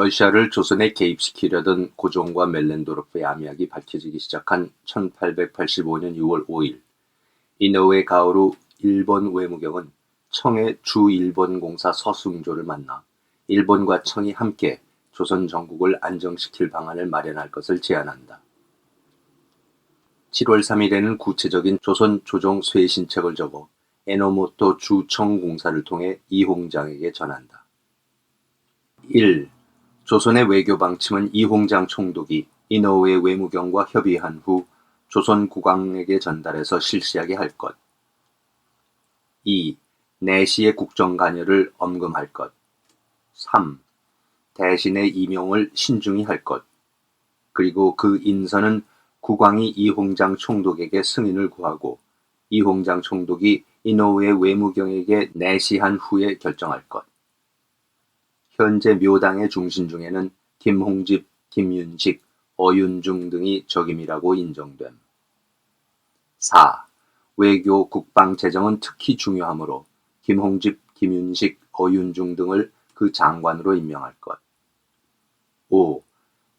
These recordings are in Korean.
러시아를 조선에 개입시키려던 고종과 멜렌도르프의 암약이 밝혀지기 시작한 1885년 6월 5일, 이노우에 가오루 일본 외무경은 청의 주일본공사 서승조를 만나 일본과 청이 함께 조선 전국을 안정시킬 방안을 마련할 것을 제안한다. 7월 3일에는 구체적인 조선 조정 쇄신책을 적어 에노모토 주청공사를 통해 이홍장에게 전한다. 1. 조선의 외교 방침은 이홍장 총독이 이노우의 외무경과 협의한 후 조선 국왕에게 전달해서 실시하게 할 것. 2. 내시의 국정 관여를 엄금할 것. 3. 대신의 임용을 신중히 할 것. 그리고 그 인선은 국왕이 이홍장 총독에게 승인을 구하고 이홍장 총독이 이노우의 외무경에게 내시한 후에 결정할 것. 현재 묘당의 중신 중에는 김홍집, 김윤식, 어윤중 등이 적임이라고 인정됨. 4. 외교, 국방, 재정은 특히 중요하므로 김홍집, 김윤식, 어윤중 등을 그 장관으로 임명할 것. 5.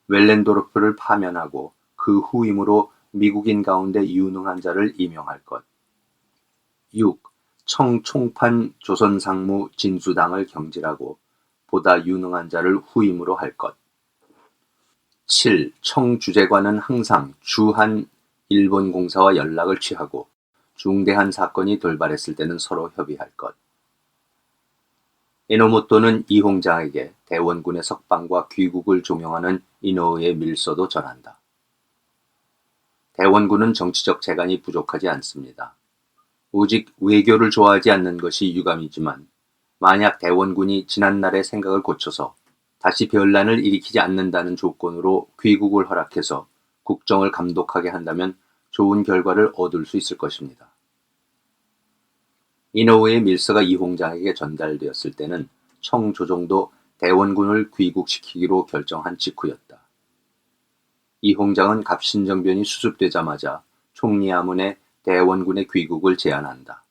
웰렌도르프를 파면하고 그 후임으로 미국인 가운데 유능한 자를 임명할 것. 6. 청 총판 조선상무 진수당을 경질하고 보다 유능한 자를 후임으로 할 것. 7. 청 주재관은 항상 주한 일본 공사와 연락을 취하고 중대한 사건이 돌발했을 때는 서로 협의할 것. 에노모토는 이홍장에게 대원군의 석방과 귀국을 종용하는 이노우의 밀서도 전한다. 대원군은 정치적 재간이 부족하지 않습니다. 오직 외교를 좋아하지 않는 것이 유감이지만 만약 대원군이 지난날의 생각을 고쳐서 다시 변란을 일으키지 않는다는 조건으로 귀국을 허락해서 국정을 감독하게 한다면 좋은 결과를 얻을 수 있을 것입니다. 이노우의 밀서가 이홍장에게 전달되었을 때는 청조정도 대원군을 귀국시키기로 결정한 직후였다. 이홍장은 갑신정변이 수습되자마자 총리아문에 대원군의 귀국을 제안한다.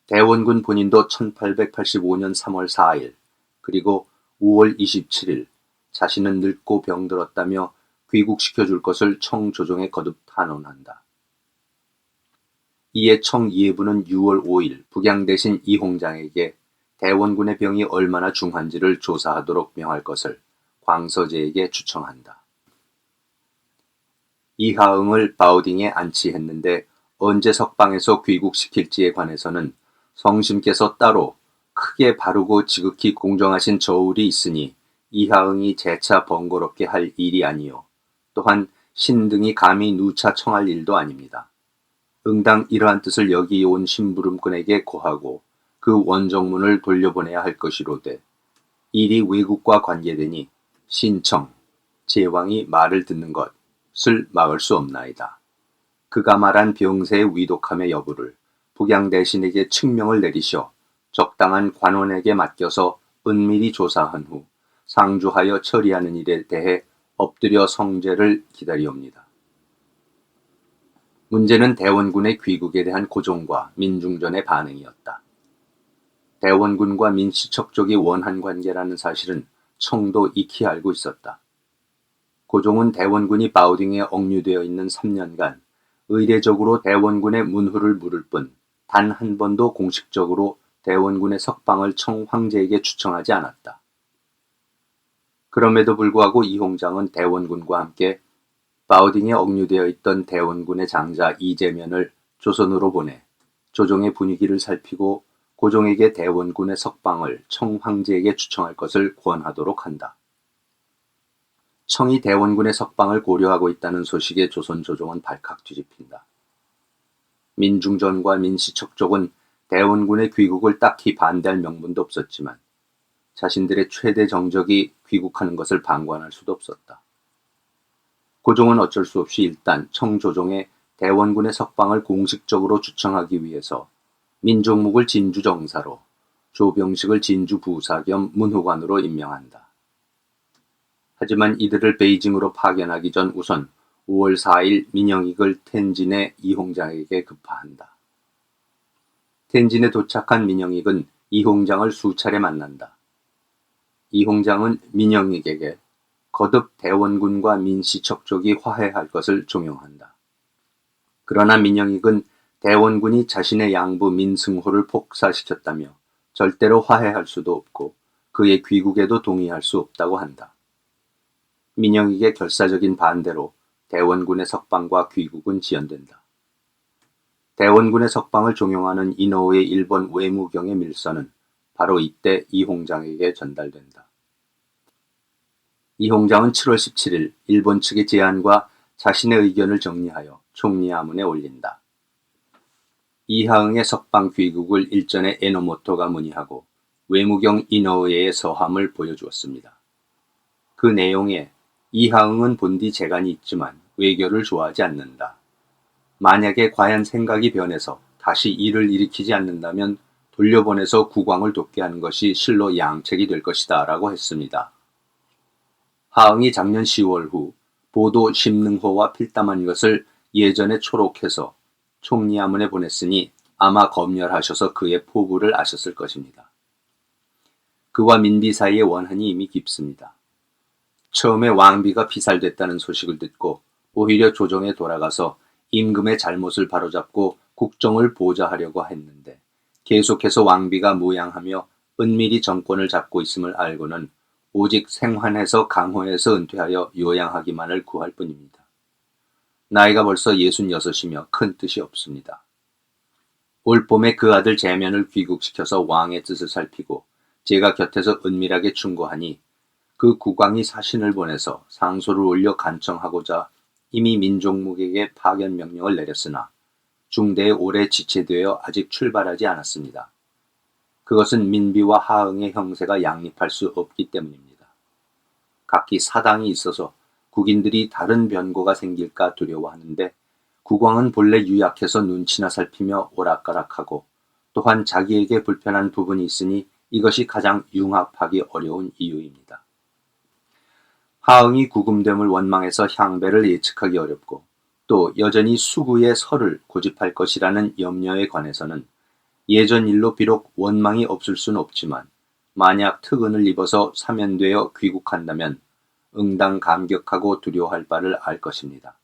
대원군 본인도 1885년 3월 4일 그리고 5월 27일 자신은 늙고 병들었다며 귀국시켜줄 것을 청조정에 거듭 탄원한다. 이에 청예부는 6월 5일 북양 대신 이홍장에게 대원군의 병이 얼마나 중한지를 조사하도록 명할 것을 광서제에게 추청한다. 이하응을 바오딩에 안치했는데 언제 석방해서 귀국시킬지에 관해서는 성심께서 따로 크게 바르고 지극히 공정하신 저울이 있으니 이하응이 재차 번거롭게 할 일이 아니요 또한 신등이 감히 누차 청할 일도 아닙니다. 응당 이러한 뜻을 여기 온 심부름꾼에게 고하고 그 원정문을 돌려보내야 할 것이로되 일이 외국과 관계되니 신청, 제왕이 말을 듣는 것을 막을 수 없나이다. 그가 말한 병세의 위독함의 여부를 북양 대신에게 칙명을 내리셔 적당한 관원에게 맡겨서 은밀히 조사한 후 상주하여 처리하는 일에 대해 엎드려 성제를 기다리옵니다. 문제는 대원군의 귀국에 대한 고종과 민중전의 반응이었다. 대원군과 민씨척족이 원한 관계라는 사실은 청도 익히 알고 있었다. 고종은 대원군이 바오딩에 억류되어 있는 3년간 의례적으로 대원군의 문후를 물을 뿐 단 한 번도 공식적으로 대원군의 석방을 청 황제에게 추청하지 않았다. 그럼에도 불구하고 이홍장은 대원군과 함께 바오딩에 억류되어 있던 대원군의 장자 이재면을 조선으로 보내 조정의 분위기를 살피고 고종에게 대원군의 석방을 청 황제에게 추청할 것을 권하도록 한다. 청이 대원군의 석방을 고려하고 있다는 소식에 조선 조정은 발칵 뒤집힌다. 민중전과 민씨척족은 대원군의 귀국을 딱히 반대할 명분도 없었지만 자신들의 최대 정적이 귀국하는 것을 방관할 수도 없었다. 고종은 어쩔 수 없이 일단 청조정에 대원군의 석방을 공식적으로 추청하기 위해서 민종묵을 진주정사로, 조병식을 진주부사 겸 문후관으로 임명한다. 하지만 이들을 베이징으로 파견하기 전 우선 5월 4일 민영익을 텐진의 이홍장에게 급파한다. 텐진에 도착한 민영익은 이홍장을 수차례 만난다. 이 홍장은 민영익에게 거듭 대원군과 민씨척족이 화해할 것을 종용한다. 그러나 민영익은 대원군이 자신의 양부 민승호를 폭사시켰다며 절대로 화해할 수도 없고 그의 귀국에도 동의할 수 없다고 한다. 민영익의 결사적인 반대로 대원군의 석방과 귀국은 지연된다. 대원군의 석방을 종용하는 이노우의 일본 외무경의 밀서는 바로 이때 이홍장에게 전달된다. 이홍장은 7월 17일 일본 측의 제안과 자신의 의견을 정리하여 총리하문에 올린다. 이하응의 석방 귀국을 일전에 에노모토가 문의하고 외무경 이노우에의 서함을 보여주었습니다. 그 내용에 이하응은 본디 재간이 있지만 외교를 좋아하지 않는다. 만약에 과연 생각이 변해서 다시 일을 일으키지 않는다면 돌려보내서 국왕을 돕게 하는 것이 실로 양책이 될 것이다 라고 했습니다. 하응이 작년 10월 후 보도 심능호와 필담한 것을 예전에 초록해서 총리하문에 보냈으니 아마 검열하셔서 그의 포부를 아셨을 것입니다. 그와 민비 사이의 원한이 이미 깊습니다. 처음에 왕비가 피살됐다는 소식을 듣고 오히려 조정에 돌아가서 임금의 잘못을 바로잡고 국정을 보좌하려고 했는데 계속해서 왕비가 무양하며 은밀히 정권을 잡고 있음을 알고는 오직 생환해서 강호에서 은퇴하여 요양하기만을 구할 뿐입니다. 나이가 벌써 66이며 큰 뜻이 없습니다. 올 봄에 그 아들 제면을 귀국시켜서 왕의 뜻을 살피고 제가 곁에서 은밀하게 충고하니 그 국왕이 사신을 보내서 상소를 올려 간청하고자 이미 민종묵에게 파견 명령을 내렸으나 중대에 오래 지체되어 아직 출발하지 않았습니다. 그것은 민비와 하응의 형세가 양립할 수 없기 때문입니다. 각기 사당이 있어서 국인들이 다른 변고가 생길까 두려워하는데 국왕은 본래 유약해서 눈치나 살피며 오락가락하고 또한 자기에게 불편한 부분이 있으니 이것이 가장 융합하기 어려운 이유입니다. 하응이 구금됨을 원망해서 향배를 예측하기 어렵고 또 여전히 수구의 설을 고집할 것이라는 염려에 관해서는 예전 일로 비록 원망이 없을 수는 없지만 만약 특은을 입어서 사면되어 귀국한다면 응당 감격하고 두려워할 바를 알 것입니다.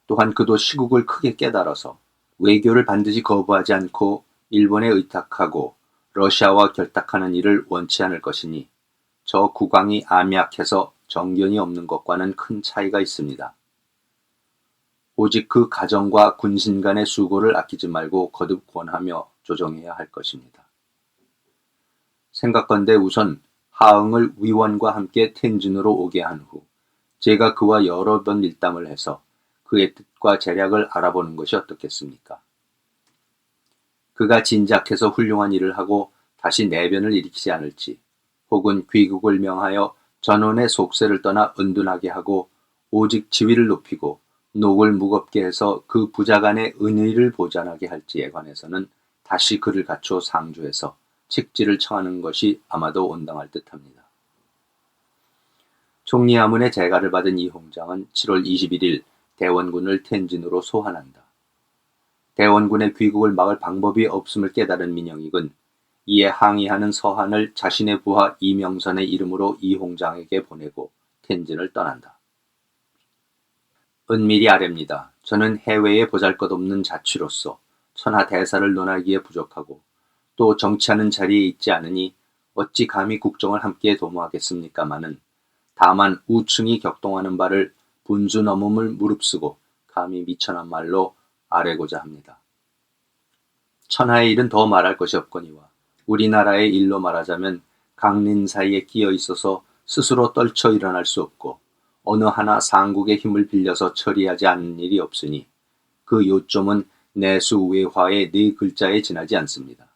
또한 그도 시국을 크게 깨달아서 외교를 반드시 거부하지 않고 일본에 의탁하고 러시아와 결탁하는 일을 원치 않을 것이니 저 국왕이 암약해서 정견이 없는 것과는 큰 차이가 있습니다. 오직 그 가정과 군신 간의 수고를 아끼지 말고 거듭 권하며 조정해야 할 것입니다. 생각건대 우선 하응을 위원과 함께 텐진으로 오게 한 후 제가 그와 여러 번 밀담을 해서 그의 뜻과 재략을 알아보는 것이 어떻겠습니까? 그가 진작해서 훌륭한 일을 하고 다시 내변을 일으키지 않을지 혹은 귀국을 명하여 전원의 속세를 떠나 은둔하게 하고 오직 지위를 높이고 녹을 무겁게 해서 그 부자간의 은의를 보전하게 할지에 관해서는 다시 그를 갖춰 상주해서 직지를 청하는 것이 아마도 온당할 듯합니다. 총리하문의 재가를 받은 이홍장은 7월 21일 대원군을 텐진으로 소환한다. 대원군의 귀국을 막을 방법이 없음을 깨달은 민영익은 이에 항의하는 서한을 자신의 부하 이명선의 이름으로 이홍장에게 보내고 텐진을 떠난다. 은밀히 아뢰입니다. 저는 해외에 보잘것없는 자취로서 천하 대사를 논하기에 부족하고 또 정치하는 자리에 있지 않으니 어찌 감히 국정을 함께 도모하겠습니까마는 다만 우층이 격동하는 바를 분수 넘음을 무릅쓰고 감히 미천한 말로 아뢰고자 합니다. 천하의 일은 더 말할 것이 없거니와 우리나라의 일로 말하자면 강린 사이에 끼어 있어서 스스로 떨쳐 일어날 수 없고 어느 하나 상국의 힘을 빌려서 처리하지 않는 일이 없으니 그 요점은 내수외화의 4글자에 지나지 않습니다.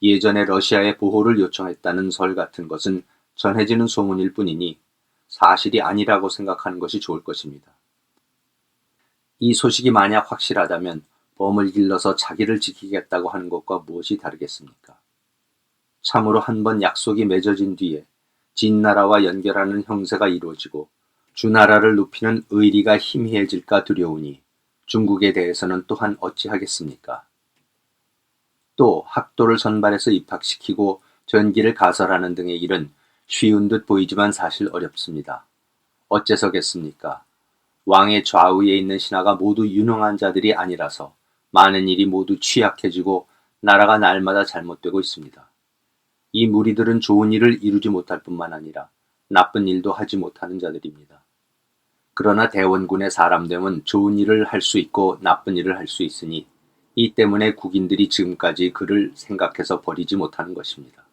예전에 러시아에 보호를 요청했다는 설 같은 것은 전해지는 소문일 뿐이니 사실이 아니라고 생각하는 것이 좋을 것입니다. 이 소식이 만약 확실하다면 범을 길러서 자기를 지키겠다고 하는 것과 무엇이 다르겠습니까? 참으로 한번 약속이 맺어진 뒤에 진나라와 연결하는 형세가 이루어지고 주나라를 눕히는 의리가 희미해질까 두려우니 중국에 대해서는 또한 어찌하겠습니까? 또 학도를 선발해서 입학시키고 전기를 가설하는 등의 일은 쉬운 듯 보이지만 사실 어렵습니다. 어째서겠습니까? 왕의 좌우에 있는 신하가 모두 유능한 자들이 아니라서 많은 일이 모두 취약해지고 나라가 날마다 잘못되고 있습니다. 이 무리들은 좋은 일을 이루지 못할 뿐만 아니라 나쁜 일도 하지 못하는 자들입니다. 그러나 대원군의 사람됨은 좋은 일을 할 수 있고 나쁜 일을 할 수 있으니 이 때문에 국인들이 지금까지 그를 생각해서 버리지 못하는 것입니다.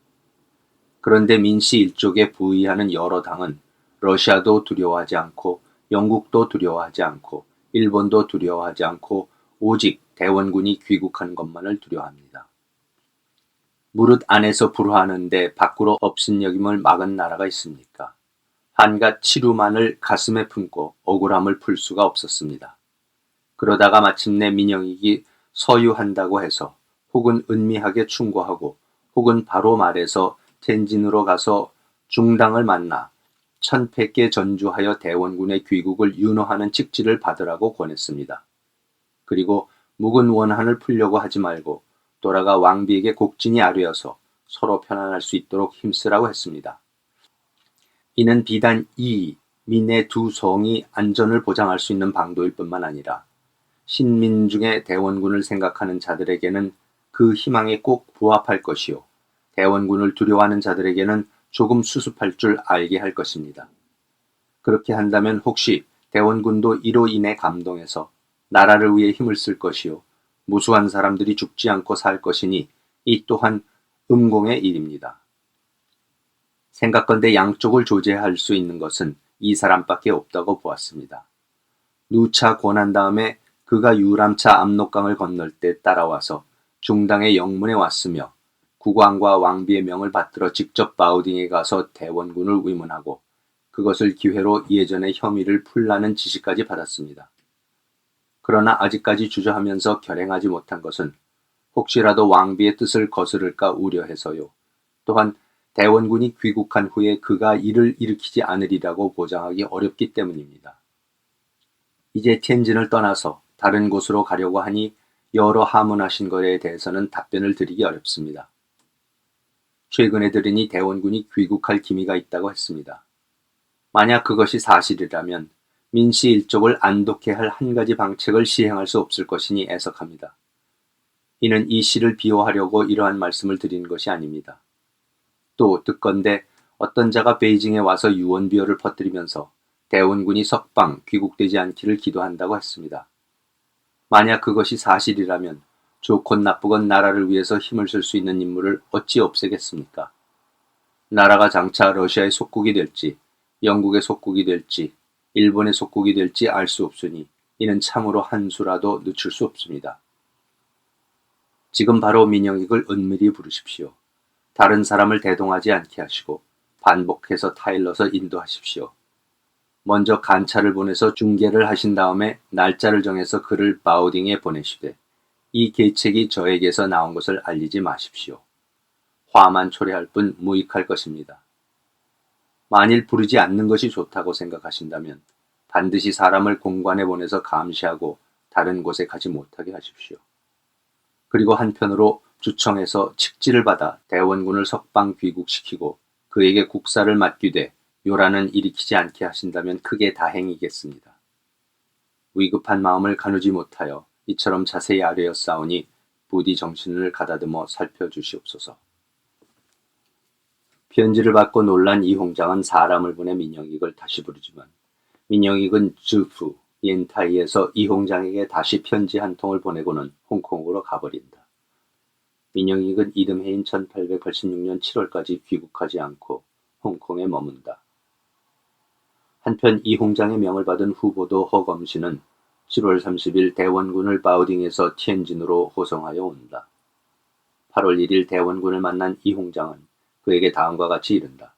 그런데 민씨 일족에 부의하는 여러 당은 러시아도 두려워하지 않고 영국도 두려워하지 않고 일본도 두려워하지 않고 오직 대원군이 귀국하는 것만을 두려워합니다. 무릇 안에서 불화하는데 밖으로 업신여김을 막은 나라가 있습니까? 한갓 치루만을 가슴에 품고 억울함을 풀 수가 없었습니다. 그러다가 마침내 민영익이 서유한다고 해서 혹은 은미하게 충고하고 혹은 바로 말해서 텐진으로 가서 중당을 만나 1,100개 전주하여 대원군의 귀국을 윤호하는 직지를 받으라고 권했습니다. 그리고 묵은 원한을 풀려고 하지 말고 돌아가 왕비에게 곡진이 아뢰어서 서로 편안할 수 있도록 힘쓰라고 했습니다. 이는 비단 이 민의 두 성이 안전을 보장할 수 있는 방도일 뿐만 아니라 신민중의 대원군을 생각하는 자들에게는 그 희망에 꼭 부합할 것이요. 대원군을 두려워하는 자들에게는 조금 수습할 줄 알게 할 것입니다. 그렇게 한다면 혹시 대원군도 이로 인해 감동해서 나라를 위해 힘을 쓸 것이요. 무수한 사람들이 죽지 않고 살 것이니 이 또한 음공의 일입니다. 생각건대 양쪽을 조제할 수 있는 것은 이 사람밖에 없다고 보았습니다. 누차 권한 다음에 그가 유람차 압록강을 건널 때 따라와서 중당의 영문에 왔으며 국왕과 왕비의 명을 받들어 직접 바우딩에 가서 대원군을 위문하고 그것을 기회로 예전의 혐의를 풀라는 지시까지 받았습니다. 그러나 아직까지 주저하면서 결행하지 못한 것은 혹시라도 왕비의 뜻을 거스를까 우려해서요. 또한 대원군이 귀국한 후에 그가 이를 일으키지 않으리라고 보장하기 어렵기 때문입니다. 이제 텐진을 떠나서 다른 곳으로 가려고 하니 여러 하문하신 것에 대해서는 답변을 드리기 어렵습니다. 최근에 들으니 대원군이 귀국할 기미가 있다고 했습니다. 만약 그것이 사실이라면 민씨 일족을 안독해 할 한 가지 방책을 시행할 수 없을 것이니 애석합니다. 이는 이 시를 비호하려고 이러한 말씀을 드리는 것이 아닙니다. 또 듣건대 어떤 자가 베이징에 와서 유언비어를 퍼뜨리면서 대원군이 석방, 귀국되지 않기를 기도한다고 했습니다. 만약 그것이 사실이라면 좋건 나쁘건 나라를 위해서 힘을 쓸 수 있는 인물을 어찌 없애겠습니까? 나라가 장차 러시아의 속국이 될지, 영국의 속국이 될지, 일본의 속국이 될지 알 수 없으니 이는 참으로 한 수라도 늦출 수 없습니다. 지금 바로 민영익을 은밀히 부르십시오. 다른 사람을 대동하지 않게 하시고 반복해서 타일러서 인도하십시오. 먼저 간차를 보내서 중계를 하신 다음에 날짜를 정해서 그를 바우딩에 보내시되 이 계책이 저에게서 나온 것을 알리지 마십시오. 화만 초래할 뿐 무익할 것입니다. 만일 부르지 않는 것이 좋다고 생각하신다면 반드시 사람을 공관에 보내서 감시하고 다른 곳에 가지 못하게 하십시오. 그리고 한편으로 주청에서 칙지를 받아 대원군을 석방 귀국시키고 그에게 국사를 맡기되 요란은 일으키지 않게 하신다면 크게 다행이겠습니다. 위급한 마음을 가누지 못하여 이처럼 자세히 아뢰었사오니 부디 정신을 가다듬어 살펴주시옵소서. 편지를 받고 놀란 이홍장은 사람을 보내 민영익을 다시 부르지만 민영익은 즈프, 옌타이에서 이홍장에게 다시 편지 한 통을 보내고는 홍콩으로 가버린다. 민영익은 이듬해인 1886년 7월까지 귀국하지 않고 홍콩에 머문다. 한편 이홍장의 명을 받은 후보도 허검신은 7월 30일 대원군을 바우딩에서 티엔진으로 호송하여 온다. 8월 1일 대원군을 만난 이홍장은 그에게 다음과 같이 이른다.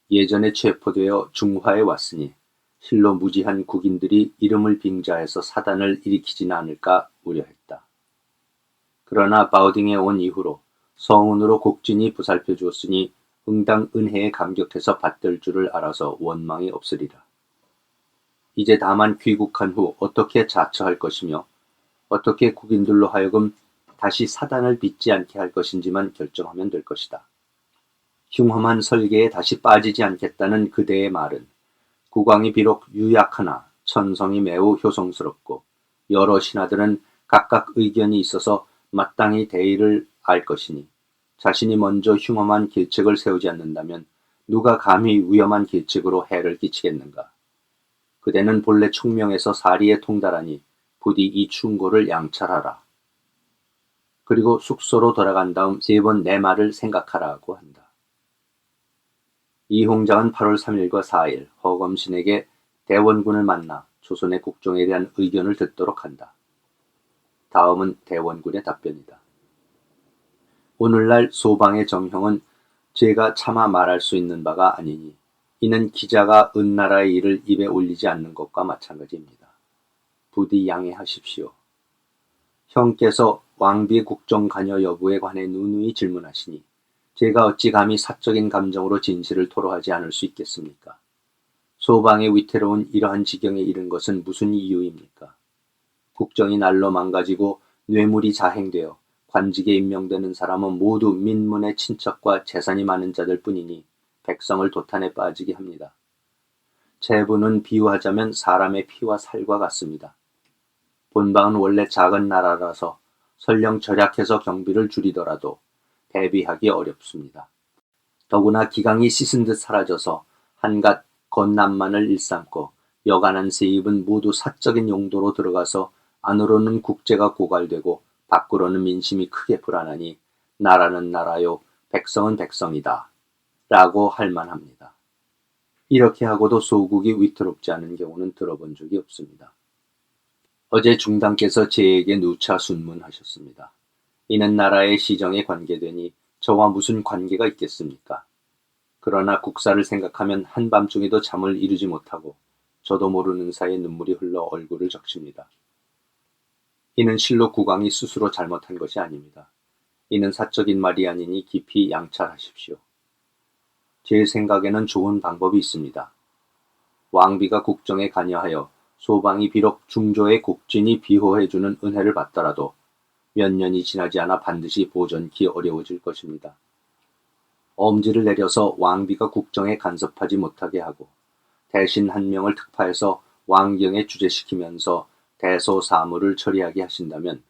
예전에 체포되어 중화에 왔으니 실로 무지한 국인들이 이름을 빙자해서 사단을 일으키지는 않을까 우려했다. 그러나 바우딩에 온 이후로 성운으로 곡진이 보살펴 주었으니 응당 은혜에 감격해서 받들 줄을 알아서 원망이 없으리라. 이제 다만 귀국한 후 어떻게 자처할 것이며 어떻게 국인들로 하여금 다시 사단을 빚지 않게 할 것인지만 결정하면 될 것이다. 흉험한 설계에 다시 빠지지 않겠다는 그대의 말은 국왕이 비록 유약하나 천성이 매우 효성스럽고 여러 신하들은 각각 의견이 있어서 마땅히 대의를 알 것이니 자신이 먼저 흉험한 계책을 세우지 않는다면 누가 감히 위험한 계책으로 해를 끼치겠는가. 그대는 본래 총명에서 사리에 통달하니 부디 이 충고를 양찰하라. 그리고 숙소로 돌아간 다음 3번 내 말을 생각하라고 한다. 이홍장은 8월 3일과 4일 허검신에게 대원군을 만나 조선의 국정에 대한 의견을 듣도록 한다. 다음은 대원군의 답변이다. 오늘날 소방의 정형은 제가 차마 말할 수 있는 바가 아니니 이는 기자가 은나라의 일을 입에 올리지 않는 것과 마찬가지입니다. 부디 양해하십시오. 형께서 왕비 국정 관여 여부에 관해 누누이 질문하시니 제가 어찌 감히 사적인 감정으로 진실을 토로하지 않을 수 있겠습니까? 소방의 위태로운 이러한 지경에 이른 것은 무슨 이유입니까? 국정이 날로 망가지고 뇌물이 자행되어 관직에 임명되는 사람은 모두 민문의 친척과 재산이 많은 자들 뿐이니 백성을 도탄에 빠지게 합니다. 제부는 비유하자면 사람의 피와 살과 같습니다. 본방은 원래 작은 나라라서 설령 절약해서 경비를 줄이더라도 대비하기 어렵습니다. 더구나 기강이 씻은 듯 사라져서 한갓 건남만을 일삼고 여간한 세입은 모두 사적인 용도로 들어가서 안으로는 국제가 고갈되고 밖으로는 민심이 크게 불안하니 나라는 나라요 백성은 백성이다 라고 할 만합니다. 이렇게 하고도 소국이 위태롭지 않은 경우는 들어본 적이 없습니다. 어제 중당께서 제에게 누차 순문하셨습니다. 이는 나라의 시정에 관계되니 저와 무슨 관계가 있겠습니까? 그러나 국사를 생각하면 한밤중에도 잠을 이루지 못하고 저도 모르는 사이에 눈물이 흘러 얼굴을 적십니다. 이는 실로 국왕이 스스로 잘못한 것이 아닙니다. 이는 사적인 말이 아니니 깊이 양찰하십시오. 제 생각에는 좋은 방법이 있습니다. 왕비가 국정에 관여하여 소방이 비록 중조의 곡진이 비호해주는 은혜를 받더라도 몇 년이 지나지 않아 반드시 보전기 어려워질 것입니다. 엄지를 내려서 왕비가 국정에 간섭하지 못하게 하고 대신 한 명을 특파해서 왕경에 주재시키면서 대소사무를 처리하게 하신다면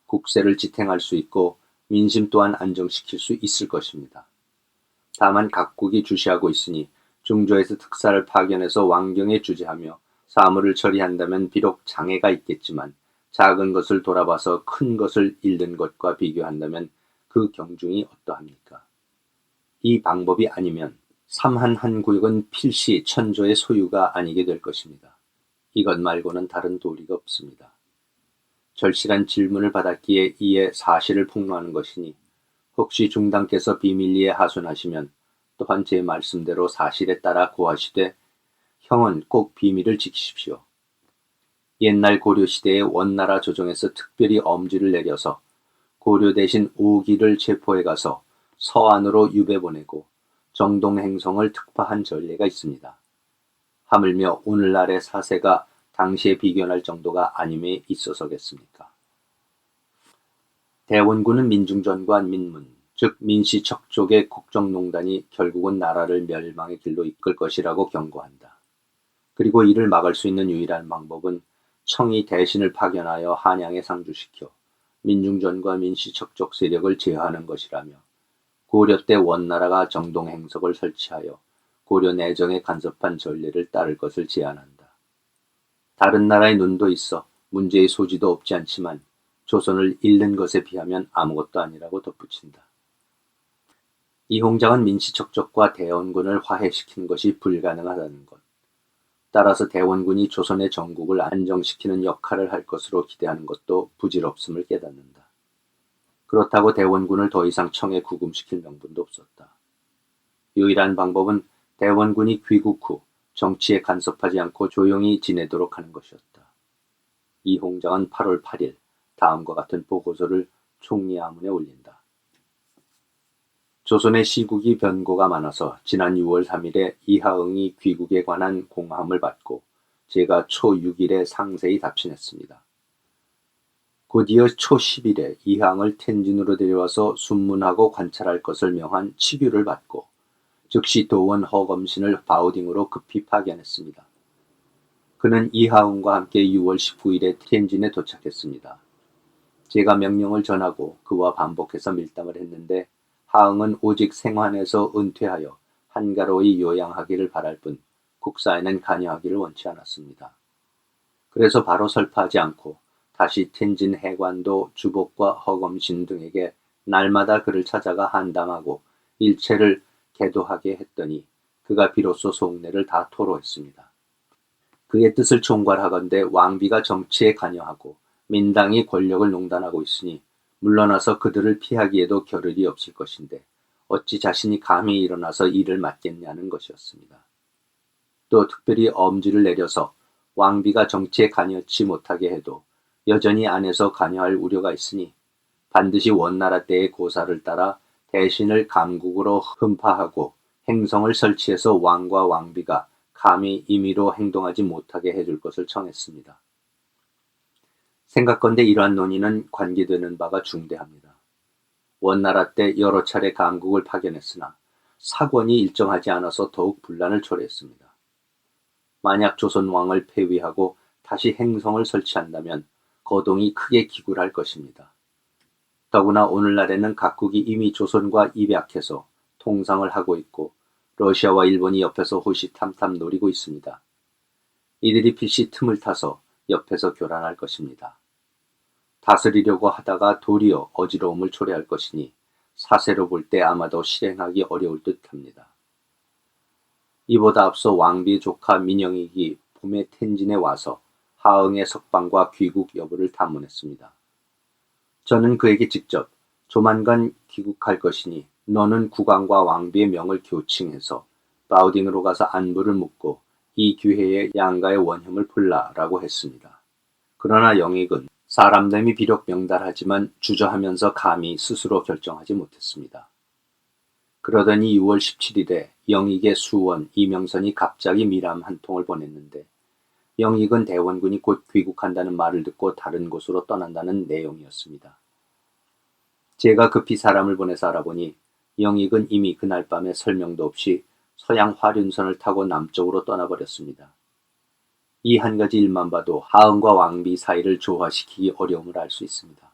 국세를 지탱할 수 있고 민심 또한 안정시킬 수 있을 것입니다. 다만 각국이 주시하고 있으니 중조에서 특사를 파견해서 왕경에 주재하며 사무를 처리한다면 비록 장애가 있겠지만 작은 것을 돌아봐서 큰 것을 잃는 것과 비교한다면 그 경중이 어떠합니까? 이 방법이 아니면 삼한 한 구역은 필시 천조의 소유가 아니게 될 것입니다. 이것 말고는 다른 도리가 없습니다. 절실한 질문을 받았기에 이에 사실을 폭로하는 것이니 혹시 중당께서 비밀리에 하소연하시면 또한 제 말씀대로 사실에 따라 고하시되 형은 꼭 비밀을 지키십시오. 옛날 고려시대의 원나라 조정에서 특별히 엄지를 내려서 고려 대신 오기를 체포해 가서 서안으로 유배 보내고 정동행성을 특파한 전례가 있습니다. 하물며 오늘날의 사세가 당시에 비견할 정도가 아님에 있어서겠습니까? 대원군은 민중전과 민문, 즉 민시척족의 국정농단이 결국은 나라를 멸망의 길로 이끌 것이라고 경고한다. 그리고 이를 막을 수 있는 유일한 방법은 청이 대신을 파견하여 한양에 상주시켜 민중전과 민시척족 세력을 제어하는 것이라며 고려 때 원나라가 정동행석을 설치하여 고려 내정에 간섭한 전례를 따를 것을 제안한다. 다른 나라의 눈도 있어 문제의 소지도 없지 않지만 조선을 잃는 것에 비하면 아무것도 아니라고 덧붙인다. 이홍장은 민시척족과 대원군을 화해시키는 것이 불가능하다는 것. 따라서 대원군이 조선의 정국을 안정시키는 역할을 할 것으로 기대하는 것도 부질없음을 깨닫는다. 그렇다고 대원군을 더 이상 청에 구금시킬 명분도 없었다. 유일한 방법은 대원군이 귀국 후 정치에 간섭하지 않고 조용히 지내도록 하는 것이었다. 이홍장은 8월 8일 다음과 같은 보고서를 총리하문에 올린다. 조선의 시국이 변고가 많아서 지난 6월 3일에 이하응이 귀국에 관한 공함을 받고 제가 초 6일에 상세히 답신했습니다. 곧이어 초 10일에 이항을 텐진으로 데려와서 순문하고 관찰할 것을 명한 치규를 받고 즉시 도원 허검신을 바오딩으로 급히 파견했습니다. 그는 이하응과 함께 6월 19일에 티엔진에 도착했습니다. 제가 명령을 전하고 그와 반복해서 밀당을 했는데 하응은 오직 생환에서 은퇴하여 한가로이 요양하기를 바랄 뿐 국사에는 관여하기를 원치 않았습니다. 그래서 바로 설파하지 않고 다시 텐진 해관도 주복과 허검신 등에게 날마다 그를 찾아가 한담하고 일체를 계도하게 했더니 그가 비로소 속내를 다 토로했습니다. 그의 뜻을 총괄하건대 왕비가 정치에 관여하고 민당이 권력을 농단하고 있으니 물러나서 그들을 피하기에도 겨를이 없을 것인데 어찌 자신이 감히 일어나서 일을 맡겠냐는 것이었습니다. 또 특별히 엄지를 내려서 왕비가 정치에 관여치 못하게 해도 여전히 안에서 관여할 우려가 있으니 반드시 원나라 때의 고사를 따라 대신을 감국으로 흠파하고 행성을 설치해서 왕과 왕비가 감히 임의로 행동하지 못하게 해줄 것을 청했습니다. 생각건대 이러한 논의는 관계되는 바가 중대합니다. 원나라 때 여러 차례 감국을 파견했으나 사권이 일정하지 않아서 더욱 분란을 초래했습니다. 만약 조선왕을 폐위하고 다시 행성을 설치한다면 거동이 크게 기굴할 것입니다. 더구나 오늘날에는 각국이 이미 조선과 입약해서 통상을 하고 있고 러시아와 일본이 옆에서 호시탐탐 노리고 있습니다. 이들이 필시 틈을 타서 옆에서 교란할 것입니다. 다스리려고 하다가 도리어 어지러움을 초래할 것이니 사세로 볼 때 아마도 실행하기 어려울 듯합니다. 이보다 앞서 왕비의 조카 민영익이 봄에 텐진에 와서 하응의 석방과 귀국 여부를 탐문했습니다. 저는 그에게 직접 조만간 귀국할 것이니 너는 국왕과 왕비의 명을 교칭해서 바오딩으로 가서 안부를 묻고 이 기회에 양가의 원혐을 풀라라고 했습니다. 그러나 영익은 사람됨이 비록 명달하지만 주저하면서 감히 스스로 결정하지 못했습니다. 그러더니 6월 17일에 영익의 수원 이명선이 갑자기 미람 한 통을 보냈는데 영익은 대원군이 곧 귀국한다는 말을 듣고 다른 곳으로 떠난다는 내용이었습니다. 제가 급히 사람을 보내서 알아보니 영익은 이미 그날 밤에 설명도 없이 서양 화륜선을 타고 남쪽으로 떠나버렸습니다. 이 한 가지 일만 봐도 하응과 왕비 사이를 조화시키기 어려움을 알 수 있습니다.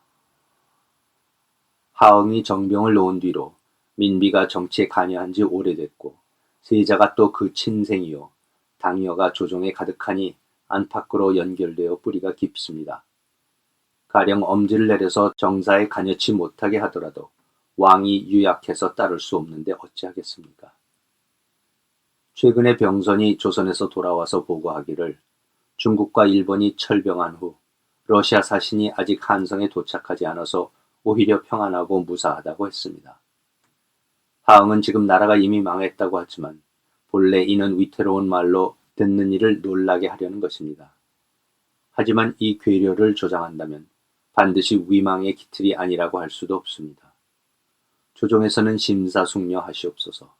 하응이 정병을 놓은 뒤로 민비가 정치에 관여한 지 오래됐고 세자가 또 그 친생이요 당여가 조정에 가득하니 안팎으로 연결되어 뿌리가 깊습니다. 가령 엄지를 내려서 정사에 관여치 못하게 하더라도 왕이 유약해서 따를 수 없는데 어찌하겠습니까? 최근에 병선이 조선에서 돌아와서 보고하기를 중국과 일본이 철병한 후 러시아 사신이 아직 한성에 도착하지 않아서 오히려 평안하고 무사하다고 했습니다. 하응은 지금 나라가 이미 망했다고 하지만 본래 이는 위태로운 말로 듣는 이를 놀라게 하려는 것입니다. 하지만 이 괴료를 조장한다면 반드시 위망의 기틀이 아니라고 할 수도 없습니다. 조정에서는 심사숙려 하시옵소서.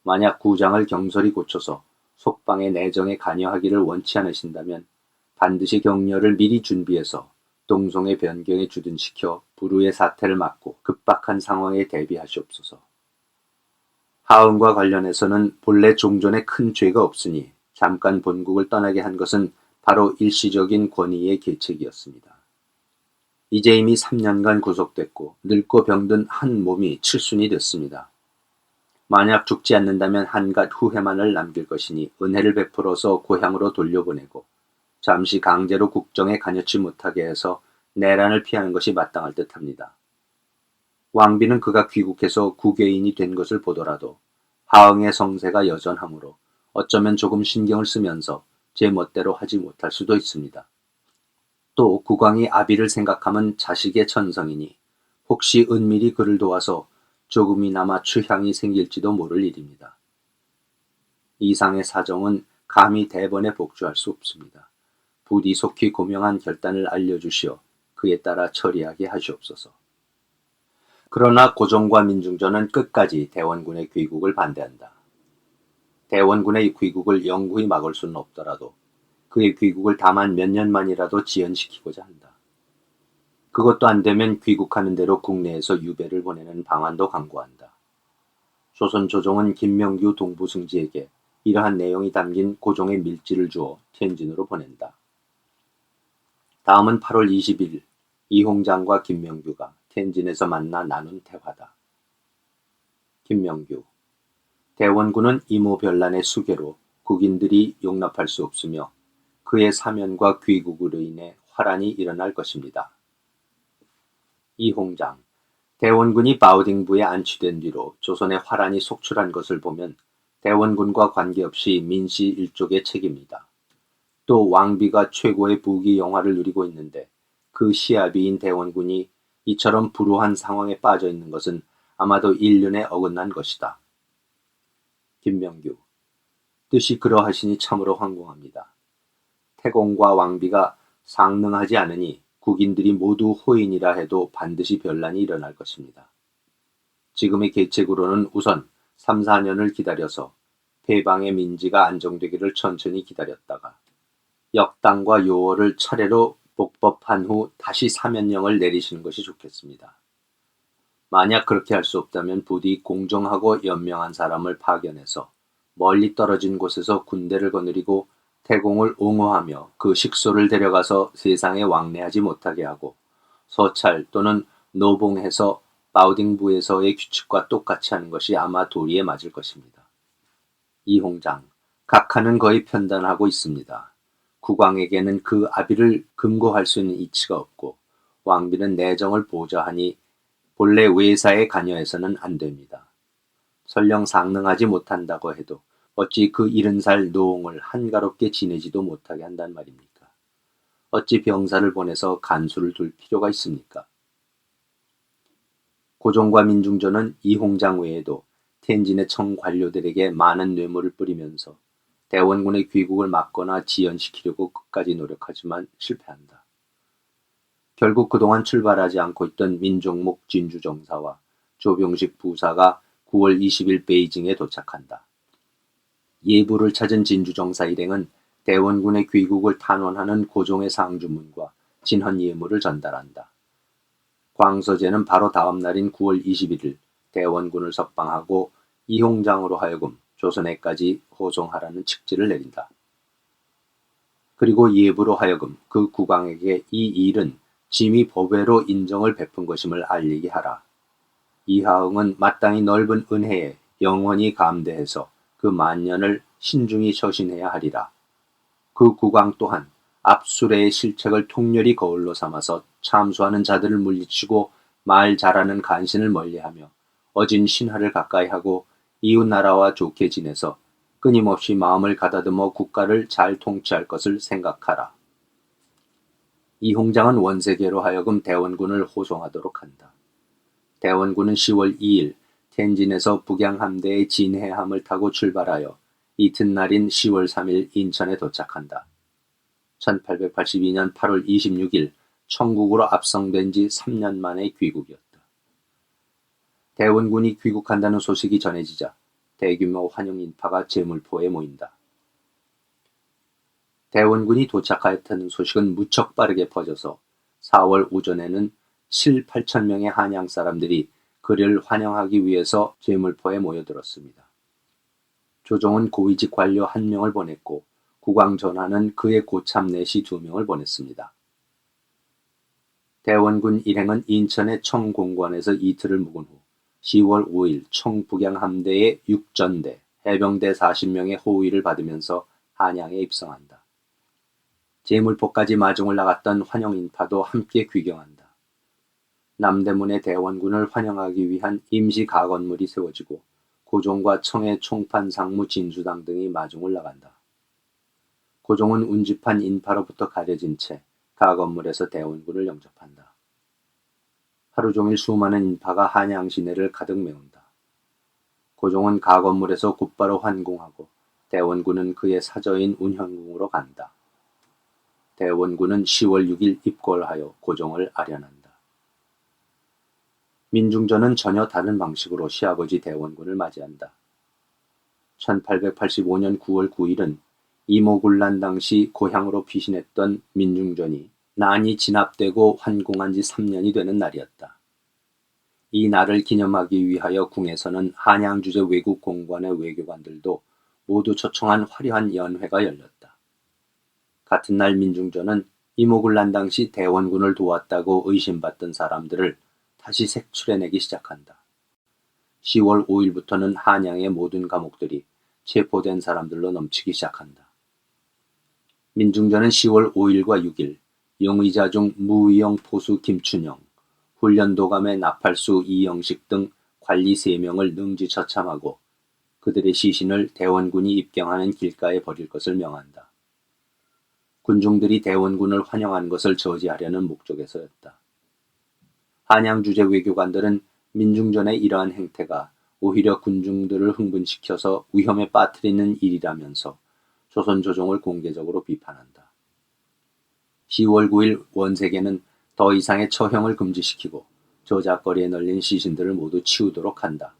만약 구장을 경솔히 고쳐서 속방의 내정에 관여하기를 원치 않으신다면 반드시 격려를 미리 준비해서 동송의 변경에 주둔시켜 불후의 사태를 막고 급박한 상황에 대비하시옵소서. 하응과 관련해서는 본래 종전에 큰 죄가 없으니 잠깐 본국을 떠나게 한 것은 바로 일시적인 권위의 계책이었습니다. 이제 이미 3년간 구속됐고 늙고 병든 한 몸이 칠순이 됐습니다. 만약 죽지 않는다면 한갓 후회만을 남길 것이니 은혜를 베풀어서 고향으로 돌려보내고 잠시 강제로 국정에 관여치 못하게 해서 내란을 피하는 것이 마땅할 듯합니다. 왕비는 그가 귀국해서 국외인이 된 것을 보더라도 하응의 성세가 여전하므로 어쩌면 조금 신경을 쓰면서 제 멋대로 하지 못할 수도 있습니다. 또 국왕이 아비를 생각하면 자식의 천성이니 혹시 은밀히 그를 도와서 조금이나마 추향이 생길지도 모를 일입니다. 이상의 사정은 감히 대번에 복주할 수 없습니다. 부디 속히 고명한 결단을 알려주시어 그에 따라 처리하게 하시옵소서. 그러나 고종과 민중전은 끝까지 대원군의 귀국을 반대한다. 대원군의 귀국을 영구히 막을 수는 없더라도 그의 귀국을 다만 몇 년만이라도 지연시키고자 한다. 그것도 안 되면 귀국하는 대로 국내에서 유배를 보내는 방안도 강구한다. 조선 조정은 김명규 동부승지에게 이러한 내용이 담긴 고종의 밀지를 주어天津으로 보낸다. 다음은 8월 20일 이홍장과 김명규가天津에서 만나 나눈 대화다. 김명규: 대원군은 이모별난의 수괴로 국인들이 용납할 수 없으며 그의 사면과 귀국으로 인해 화란이 일어날 것입니다. 이홍장: 대원군이 바오딩부에 안치된 뒤로 조선의 화란이 속출한 것을 보면 대원군과 관계없이 민씨 일족의 책임이다. 또 왕비가 최고의 부귀 영화를 누리고 있는데 그 시아비인 대원군이 이처럼 불우한 상황에 빠져 있는 것은 아마도 인륜에 어긋난 것이다. 김명규: 뜻이 그러하시니 참으로 황공합니다. 태공과 왕비가 상능하지 않으니 국인들이 모두 호인이라 해도 반드시 변란이 일어날 것입니다. 지금의 계책으로는 우선 3, 4년을 기다려서 폐방의 민지가 안정되기를 천천히 기다렸다가 역당과 요월을 차례로 복법한 후 다시 사면령을 내리시는 것이 좋겠습니다. 만약 그렇게 할 수 없다면 부디 공정하고 연명한 사람을 파견해서 멀리 떨어진 곳에서 군대를 거느리고 태공을 옹호하며 그 식소를 데려가서 세상에 왕래하지 못하게 하고 서찰 또는 노봉해서 바오딩부에서의 규칙과 똑같이 하는 것이 아마 도리에 맞을 것입니다. 이홍장: 각하는 거의 편단하고 있습니다. 국왕에게는 그 아비를 금고할 수 있는 이치가 없고 왕비는 내정을 보좌하니 본래 외사에 관여해서는 안 됩니다. 설령 상능하지 못한다고 해도 어찌 그 70살 노홍을 한가롭게 지내지도 못하게 한단 말입니까? 어찌 병사를 보내서 간수를 둘 필요가 있습니까? 고종과 민중전은 이홍장 외에도天津의 청관료들에게 많은 뇌물을 뿌리면서 대원군의 귀국을 막거나 지연시키려고 끝까지 노력하지만 실패한다. 결국 그동안 출발하지 않고 있던 민종목 진주정사와 조병식 부사가 9월 20일 베이징에 도착한다. 예부를 찾은 진주정사 일행은 대원군의 귀국을 탄원하는 고종의 상주문과 진헌 예물을 전달한다. 광서제는 바로 다음 날인 9월 21일 대원군을 석방하고 이홍장으로 하여금 조선에까지 호송하라는 칙지를 내린다. 그리고 예부로 하여금 그 국왕에게 이 일은 짐이 법외로 인정을 베푼 것임을 알리게 하라. 이하응은 마땅히 넓은 은혜에 영원히 감대해서 그 만년을 신중히 처신해야 하리라. 그 국왕 또한 압수레의 실책을 통렬히 거울로 삼아서 참수하는 자들을 물리치고 말 잘하는 간신을 멀리하며 어진 신하를 가까이 하고 이웃 나라와 좋게 지내서 끊임없이 마음을 가다듬어 국가를 잘 통치할 것을 생각하라. 이홍장은 원세계로 하여금 대원군을 호송하도록 한다. 대원군은 10월 2일天津에서 북양함대의 진해함을 타고 출발하여 이튿날인 10월 3일 인천에 도착한다. 1882년 8월 26일 청국으로 압송된 지 3년 만의 귀국이었다. 대원군이 귀국한다는 소식이 전해지자 대규모 환영 인파가 제물포에 모인다. 대원군이 도착하였다는 소식은 무척 빠르게 퍼져서 4월 오전에는 7, 8천 명의 한양 사람들이 그를 환영하기 위해서 제물포에 모여들었습니다. 조종은 고위직 관료 1명을 보냈고 국왕 전하는 그의 고참내시 2명을 보냈습니다. 대원군 일행은 인천의 청공관에서 이틀을 묵은 후 10월 5일 청북양함대의 육전대, 해병대 40명의 호위를 받으면서 한양에 입성한다. 제물포까지 마중을 나갔던 환영인파도 함께 귀경한다. 남대문의 대원군을 환영하기 위한 임시 가건물이 세워지고 고종과 청해 총판상무 진수당 등이 마중을 나간다. 고종은 운집한 인파로부터 가려진 채 가건물에서 대원군을 영접한다. 하루 종일 수많은 인파가 한양 시내를 가득 메운다. 고종은 가건물에서 곧바로 환공하고 대원군은 그의 사저인 운현궁으로 간다. 대원군은 10월 6일 입궐하여 고종을 아련한다. 민중전은 전혀 다른 방식으로 시아버지 대원군을 맞이한다. 1885년 9월 9일은 이모군란 당시 고향으로 피신했던 민중전이 난이 진압되고 환공한 지 3년이 되는 날이었다. 이 날을 기념하기 위하여 궁에서는 한양 주재 외국 공관의 외교관들도 모두 초청한 화려한 연회가 열렸다. 같은 날 민중전은 이모군란 당시 대원군을 도왔다고 의심받던 사람들을 다시 색출해내기 시작한다. 10월 5일부터는 한양의 모든 감옥들이 체포된 사람들로 넘치기 시작한다. 민중전은 10월 5일과 6일 용의자 중 무위영 포수 김춘영, 훈련도감의 나팔수 이영식 등 관리 3명을 능지처참하고 그들의 시신을 대원군이 입경하는 길가에 버릴 것을 명한다. 군중들이 대원군을 환영하는 것을 저지하려는 목적에서였다. 한양 주재 외교관들은 민중전의 이러한 행태가 오히려 군중들을 흥분시켜서 위험에 빠뜨리는 일이라면서 조선 조정을 공개적으로 비판한다. 10월 9일 원색에는 더 이상의 처형을 금지시키고 저작거리에 널린 시신들을 모두 치우도록 한다.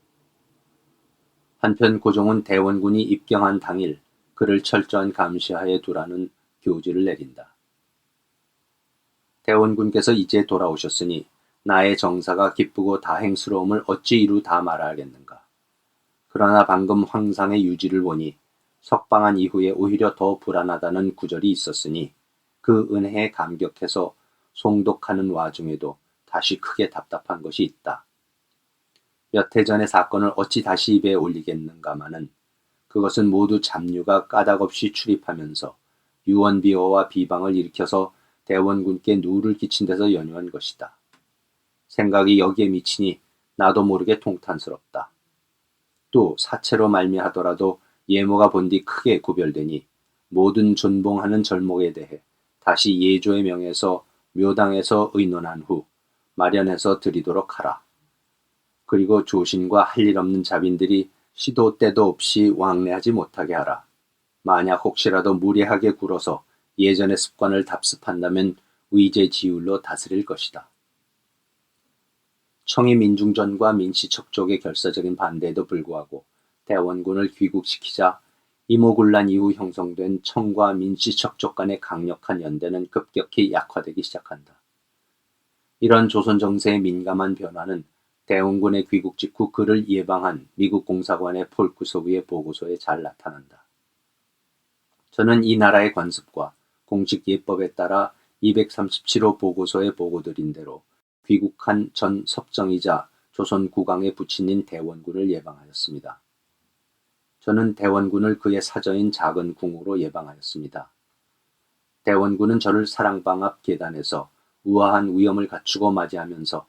한편 고종은 대원군이 입경한 당일 그를 철저한 감시하에 두라는 교지를 내린다. 대원군께서 이제 돌아오셨으니 나의 정사가 기쁘고 다행스러움을 어찌 이루 다 말하겠는가. 그러나 방금 황상의 유지를 보니 석방한 이후에 오히려 더 불안하다는 구절이 있었으니 그 은혜에 감격해서 송독하는 와중에도 다시 크게 답답한 것이 있다. 몇 해 전의 사건을 어찌 다시 입에 올리겠는가마는 그것은 모두 잡류가 까닭없이 출입하면서 유언비어와 비방을 일으켜서 대원군께 누를 끼친 데서 연유한 것이다. 생각이 여기에 미치니 나도 모르게 통탄스럽다. 또 사체로 말미하더라도 예모가 본디 크게 구별되니 모든 존봉하는 절목에 대해 다시 예조의 명에서 묘당에서 의논한 후 마련해서 드리도록 하라. 그리고 조신과 할 일 없는 자빈들이 시도 때도 없이 왕래하지 못하게 하라. 만약 혹시라도 무례하게 굴어서 예전의 습관을 답습한다면 위제지율로 다스릴 것이다. 청이 민중전과 민씨척 쪽의 결사적인 반대에도 불구하고 대원군을 귀국시키자 이모군란 이후 형성된 청과 민씨척 쪽 간의 강력한 연대는 급격히 약화되기 시작한다. 이런 조선 정세의 민감한 변화는 대원군의 귀국 직후 그를 예방한 미국 공사관의 폴크소브의 보고서에 잘 나타난다. 저는 이 나라의 관습과 공식 예법에 따라 237호 보고서에 보고드린 대로 귀국한 전 섭정이자 조선 국왕의 부친인 대원군을 예방하였습니다. 저는 대원군을 그의 사저인 작은 궁으로 예방하였습니다. 대원군은 저를 사랑방 앞 계단에서 우아한 위엄을 갖추고 맞이하면서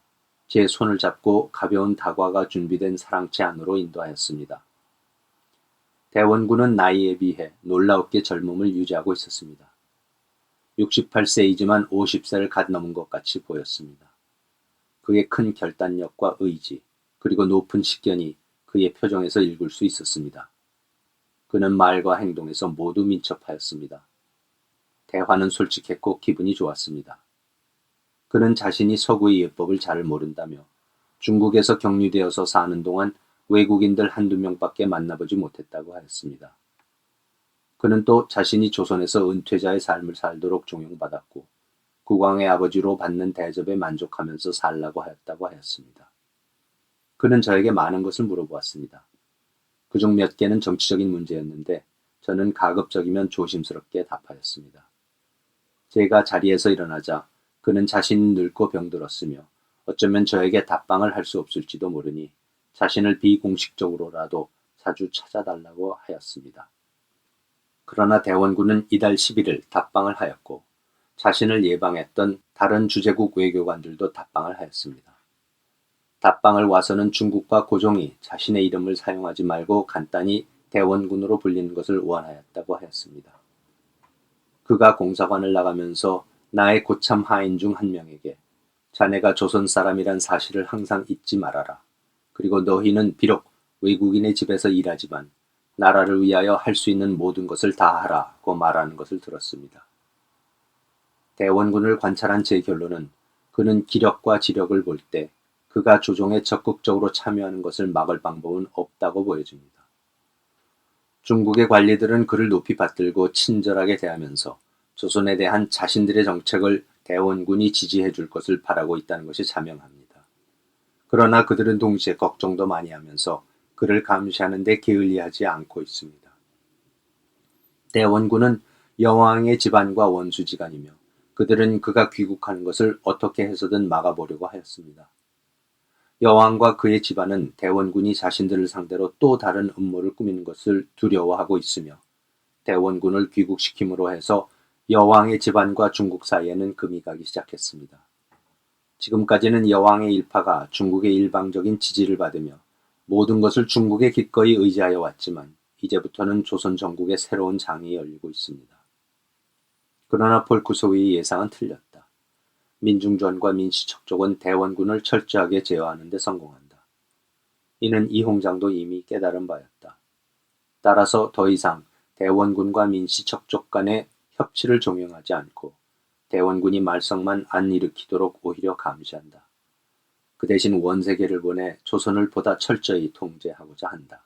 제 손을 잡고 가벼운 다과가 준비된 사랑채 안으로 인도하였습니다. 대원군은 나이에 비해 놀라웁게 젊음을 유지하고 있었습니다. 68세이지만 50세를 갓 넘은 것 같이 보였습니다. 그의 큰 결단력과 의지, 그리고 높은 식견이 그의 표정에서 읽을 수 있었습니다. 그는 말과 행동에서 모두 민첩하였습니다. 대화는 솔직했고 기분이 좋았습니다. 그는 자신이 서구의 예법을 잘 모른다며 중국에서 격리되어서 사는 동안 외국인들 한두 명밖에 만나보지 못했다고 하였습니다. 그는 또 자신이 조선에서 은퇴자의 삶을 살도록 종용받았고 국왕의 아버지로 받는 대접에 만족하면서 살라고 하였다고 하였습니다. 그는 저에게 많은 것을 물어보았습니다. 그중 몇 개는 정치적인 문제였는데 저는 가급적이면 조심스럽게 답하였습니다. 제가 자리에서 일어나자 그는 자신이 늙고 병들었으며 어쩌면 저에게 답방을 할 수 없을지도 모르니 자신을 비공식적으로라도 자주 찾아달라고 하였습니다. 그러나 대원군은 이달 11일 답방을 하였고 자신을 예방했던 다른 주재국 외교관들도 답방을 하였습니다. 답방을 와서는 중국과 고종이 자신의 이름을 사용하지 말고 간단히 대원군으로 불리는 것을 원하였다고 하였습니다. 그가 공사관을 나가면서 나의 고참 하인 중 한 명에게 자네가 조선 사람이란 사실을 항상 잊지 말아라. 그리고 너희는 비록 외국인의 집에서 일하지만 나라를 위하여 할 수 있는 모든 것을 다 하라고 말하는 것을 들었습니다. 대원군을 관찰한 제 결론은 그는 기력과 지력을 볼 때 그가 조정에 적극적으로 참여하는 것을 막을 방법은 없다고 보여집니다. 중국의 관리들은 그를 높이 받들고 친절하게 대하면서 조선에 대한 자신들의 정책을 대원군이 지지해 줄 것을 바라고 있다는 것이 자명합니다. 그러나 그들은 동시에 걱정도 많이 하면서 그를 감시하는 데 게을리하지 않고 있습니다. 대원군은 여왕의 집안과 원수지간이며 그들은 그가 귀국하는 것을 어떻게 해서든 막아보려고 하였습니다. 여왕과 그의 집안은 대원군이 자신들을 상대로 또 다른 음모를 꾸미는 것을 두려워하고 있으며 대원군을 귀국시킴으로 해서 여왕의 집안과 중국 사이에는 금이 가기 시작했습니다. 지금까지는 여왕의 일파가 중국의 일방적인 지지를 받으며 모든 것을 중국에 기꺼이 의지하여 왔지만 이제부터는 조선 전국에 새로운 장이 열리고 있습니다. 그러나 폴크소위의 예상은 틀렸다. 민중전과 민시척족은 대원군을 철저하게 제어하는 데 성공한다. 이는 이홍장도 이미 깨달은 바였다. 따라서 더 이상 대원군과 민시척족 간의 협치를 종용하지 않고 대원군이 말썽만 안 일으키도록 오히려 감시한다. 그 대신 원세계를 보내 조선을 보다 철저히 통제하고자 한다.